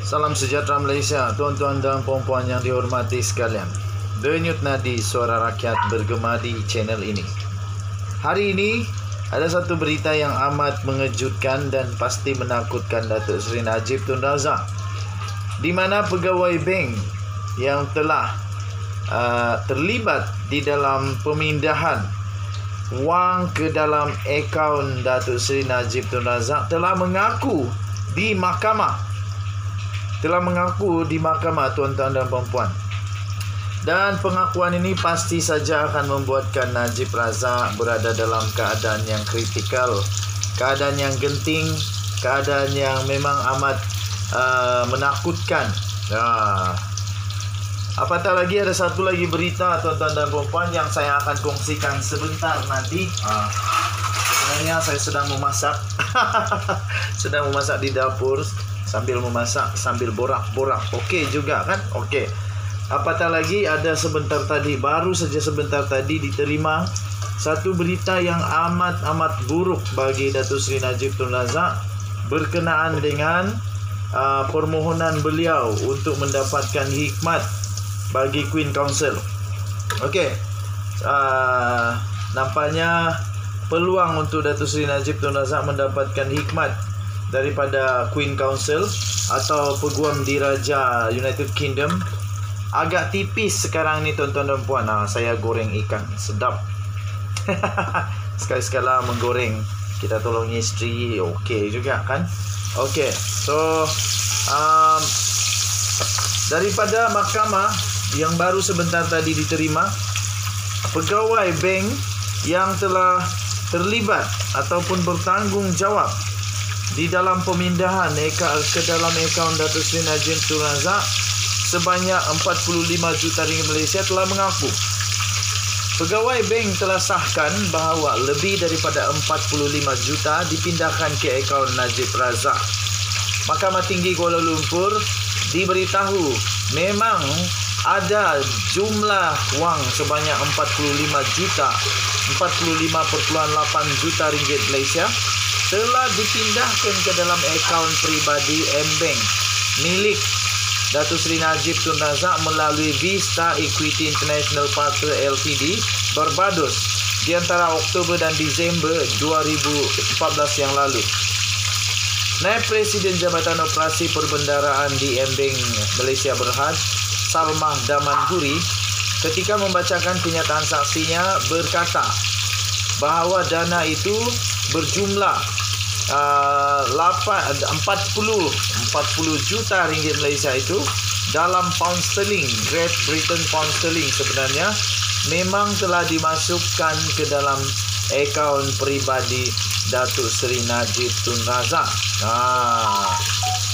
Salam sejahtera Malaysia, tuan-tuan dan puan-puan yang dihormati sekalian. Denyut nadi suara rakyat bergema di channel ini. Hari ini ada satu berita yang amat mengejutkan dan pasti menakutkan Datuk Seri Najib Tun Razak, di mana pegawai bank yang telah terlibat di dalam pemindahan wang ke dalam akaun Datuk Seri Najib Tun Razak telah mengaku di mahkamah, tuan-tuan dan puan-puan. Dan pengakuan ini pasti saja akan membuatkan Najib Razak berada dalam keadaan yang kritikal, keadaan yang genting, keadaan yang memang amat menakutkan. Apatah lagi ada satu lagi berita, tuan-tuan dan puan-puan, yang saya akan kongsikan sebentar nanti. Sebenarnya saya sedang memasak sedang memasak di dapur, sambil memasak sambil borak-borak. Okey juga kan? Okey. Apatah lagi ada baru saja sebentar tadi diterima satu berita yang amat buruk bagi Datuk Seri Najib Tun Razak berkenaan dengan permohonan beliau untuk mendapatkan hikmat bagi Queen Council. Okey. Nampaknya peluang untuk Datuk Seri Najib Tun Razak mendapatkan hikmat daripada Queen Council atau Peguam Diraja United Kingdom agak tipis sekarang ni, tuan-tuan dan puan. Saya goreng ikan, sedap. Sekali-sekala menggoreng, kita tolong isteri, okey juga kan? Okey. So daripada mahkamah yang baru sebentar tadi diterima, pegawai bank yang telah terlibat ataupun bertanggungjawab di dalam pemindahan ke dalam akaun Datuk Seri Najib Tun Razak sebanyak 45 juta ringgit Malaysia telah mengaku. Pegawai bank telah sahkan bahawa lebih daripada 45 juta dipindahkan ke akaun Najib Razak. Mahkamah Tinggi Kuala Lumpur diberitahu memang ada jumlah wang sebanyak 45,8 juta ringgit Malaysia telah dipindahkan ke dalam akaun peribadi M-Bank milik Datuk Seri Najib Tun Razak melalui Vista Equity International Partner Ltd Barbados di antara Oktober dan Disember 2014 yang lalu. Naib Presiden Jabatan Operasi Perbendaraan di M-Bank Malaysia Berhad, Salmah Damanhuri, ketika membacakan kenyataan saksinya berkata bahawa dana itu berjumlah 40 juta ringgit Malaysia itu dalam pound sterling, Great Britain pound sterling, sebenarnya memang telah dimasukkan ke dalam akaun peribadi Datuk Seri Najib Tun Razak.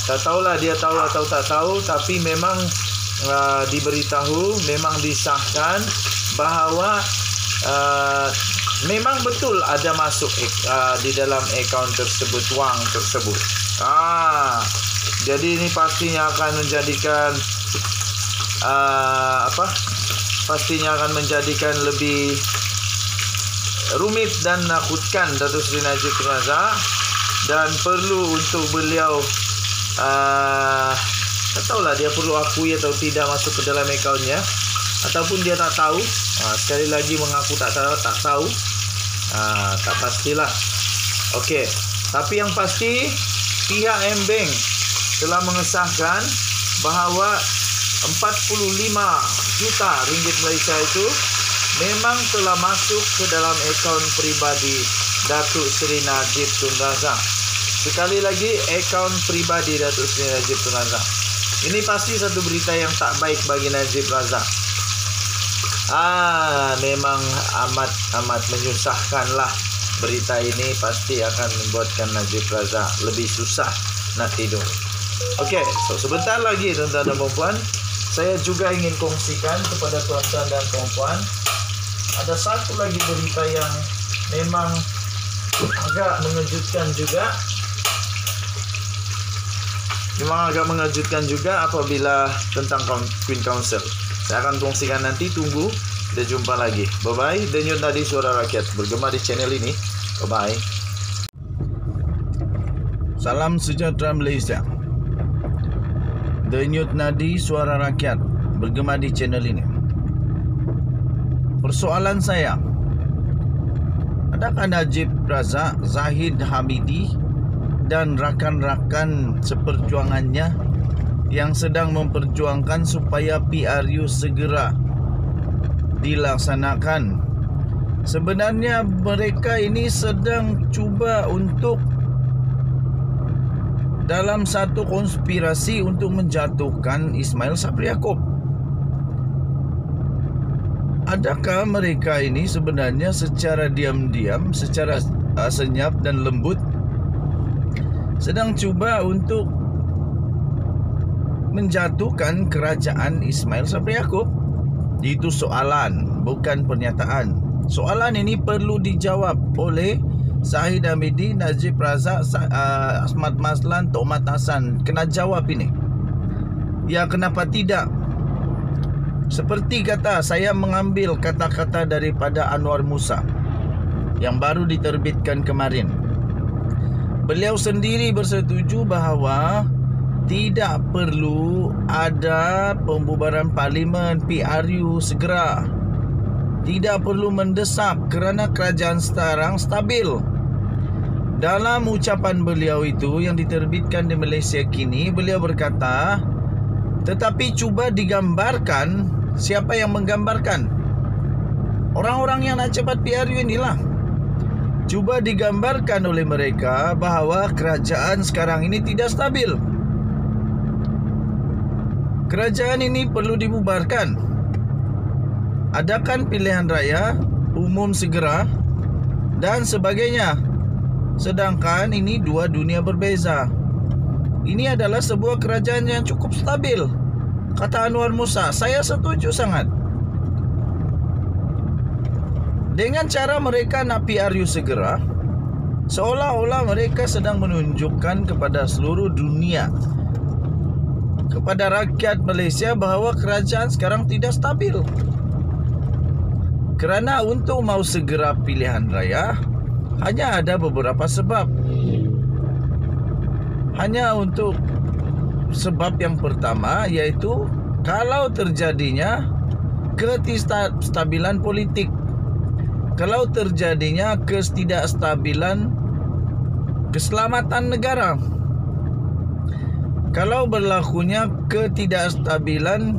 Tak tahulah dia tahu atau tak tahu, tapi memang diberitahu, memang disahkan bahawa memang betul ada masuk di dalam akaun tersebut, wang tersebut. Jadi ini pastinya akan menjadikan pastinya akan menjadikan lebih rumit dan menakutkan Datuk Seri Najib Tun Razak, dan perlu untuk beliau tak tahulah dia perlu akui atau tidak masuk ke dalam akaunnya, ataupun dia tak tahu. Sekali lagi mengaku tak tahu. Tak pastilah. Okey, tapi yang pasti pihak M-Bank telah mengesahkan bahawa 45 juta ringgit Malaysia itu memang telah masuk ke dalam akaun peribadi Datuk Seri Najib Tun Razak. Sekali lagi, akaun peribadi Datuk Seri Najib Tun Razak. Ini pasti satu berita yang tak baik bagi Najib Razak. Memang amat menyusahkanlah. Berita ini pasti akan membuatkan Najib Razak lebih susah nak tidur. Okey, so sebentar lagi, tuan-tuan dan puan-puan, saya juga ingin kongsikan kepada tuan-tuan dan puan-puan ada satu lagi berita yang memang agak mengejutkan juga. Apabila tentang Queen Council. Saya akan kongsikan nanti, tunggu. Kita jumpa lagi. Bye-bye. Denyut nadi suara rakyat bergema di channel ini. Bye-bye. Salam sejahtera Malaysia. Denyut nadi suara rakyat bergema di channel ini. Persoalan saya, adakah Najib Razak, Zahid Hamidi dan rakan-rakan seperjuangannya yang sedang memperjuangkan supaya PRU segera dilaksanakan? Sebenarnya mereka ini sedang cuba untuk dalam satu konspirasi untuk menjatuhkan Ismail Sabri Yaakob. Adakah mereka ini sebenarnya secara diam-diam, secara senyap dan lembut sedang cuba untuk menjatuhkan kerajaan Ismail Sabri Yaakob? Itu soalan, bukan pernyataan. Soalan ini perlu dijawab oleh Zahid Hamidi, Najib Razak, Ahmad Mazlan, Tok Mat Hassan. Kena jawab ini. Ya, kenapa tidak? Seperti kata, saya mengambil kata-kata daripada Anwar Musa yang baru diterbitkan kemarin. Beliau sendiri bersetuju bahawa tidak perlu ada pembubaran parlimen PRU segera. Tidak perlu mendesak kerana kerajaan sekarang stabil. Dalam ucapan beliau itu yang diterbitkan di Malaysia kini, beliau berkata, tetapi cuba digambarkan siapa yang menggambarkan. Orang-orang yang nak cepat PRU inilah. Cuba digambarkan oleh mereka bahawa kerajaan sekarang ini tidak stabil. Kerajaan ini perlu dibubarkan. Adakan pilihan raya umum segera dan sebagainya. Sedangkan ini dua dunia berbeza. Ini adalah sebuah kerajaan yang cukup stabil, kata Anwar Musa. Saya setuju sangat. Dengan cara mereka nak PRU segera, seolah-olah mereka sedang menunjukkan kepada seluruh dunia, kepada rakyat Malaysia bahawa kerajaan sekarang tidak stabil. Kerana untuk mau segera pilihan raya, hanya ada beberapa sebab. Hanya untuk sebab yang pertama, iaitu kalau terjadinya ketidakstabilan politik, kalau terjadinya ketidakstabilan keselamatan negara, kalau berlakunya ketidakstabilan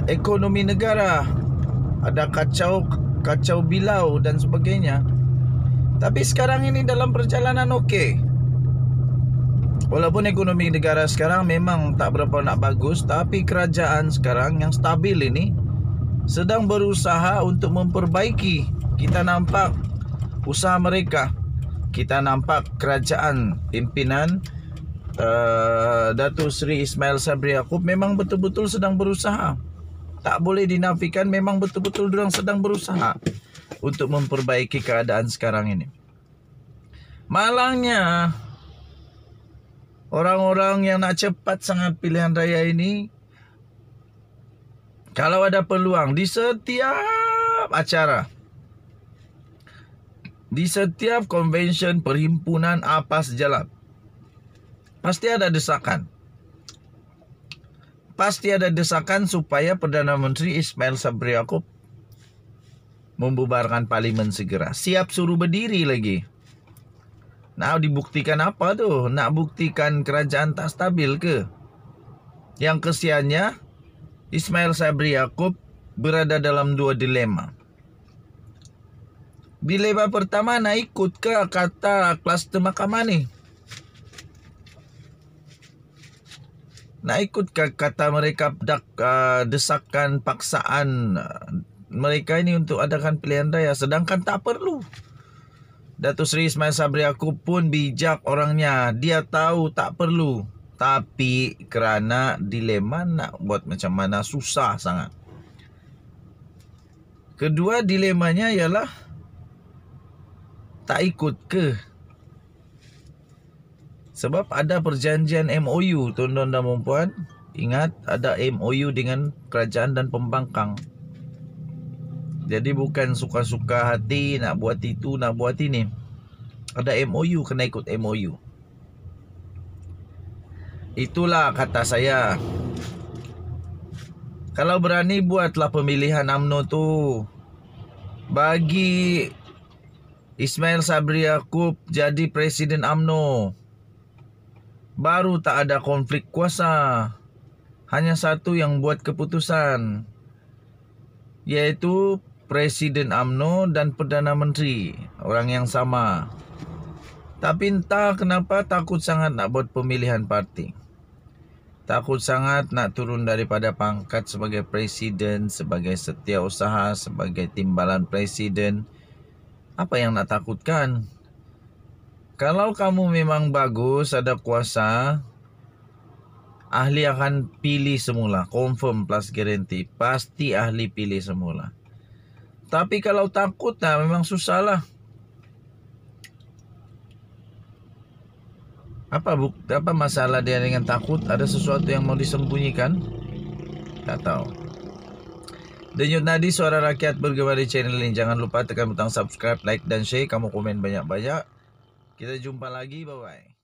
ekonomi negara, ada kacau bilau dan sebagainya. Tapi sekarang ini dalam perjalanan okey. Walaupun ekonomi negara sekarang memang tak berapa nak bagus, tapi kerajaan sekarang yang stabil ini sedang berusaha untuk memperbaiki. Kita nampak usaha mereka. Kita nampak kerajaan pimpinan Datuk Seri Ismail Sabri Yaakob memang betul-betul sedang berusaha. Tak boleh dinafikan, memang betul-betul diorang sedang berusaha untuk memperbaiki keadaan sekarang ini. Malangnya, orang-orang yang nak cepat sangat pilihan raya ini, kalau ada peluang di setiap acara, di setiap konvensyen perhimpunan apa sejalan, pasti ada desakan. Pasti ada desakan supaya Perdana Menteri Ismail Sabri Yaakob membubarkan parlimen segera. Siap suruh berdiri lagi. Nak dibuktikan apa tu? Nak buktikan kerajaan tak stabil ke? Yang kesiannya, Ismail Sabri Yaakob berada dalam dua dilema. Dilema pertama, nak ikut ke kata kluster mahkamah ni? Nak ikut kata mereka desakan paksaan mereka ini untuk adakan pilihan raya, sedangkan tak perlu. Datuk Seri Ismail Sabri Yaakob pun bijak orangnya. Dia tahu tak perlu, tapi kerana dilema nak buat macam mana, susah sangat. Kedua dilemanya ialah tak ikut ke? Sebab ada perjanjian MOU, tuan-tuan dan puan. Ingat, ada MOU dengan kerajaan dan pembangkang. Jadi bukan suka-suka hati nak buat itu, nak buat ini. Ada MOU, kena ikut MOU. Itulah kata saya. Kalau berani buatlah pemilihan UMNO tu. Bagi Ismail Sabri Yaakob jadi presiden UMNO. Baru tak ada konflik kuasa. Hanya satu yang buat keputusan, yaitu Presiden UMNO dan Perdana Menteri, orang yang sama. Tapi entah kenapa takut sangat nak buat pemilihan parti. Takut sangat nak turun daripada pangkat sebagai presiden, sebagai setiausaha, sebagai timbalan presiden. Apa yang nak takutkan? Kalau kamu memang bagus, ada kuasa, ahli akan pilih semula, confirm plus guarantee. Pasti ahli pilih semula. Tapi kalau takut, memang susah lah. Apa masalah dia dengan takut? Ada sesuatu yang mau disembunyikan? Tak tahu. Denyut Nadi, suara rakyat bergema di channel ini. Jangan lupa tekan butang subscribe, like dan share. Kamu komen banyak-banyak. Kita jumpa lagi. Bye-bye.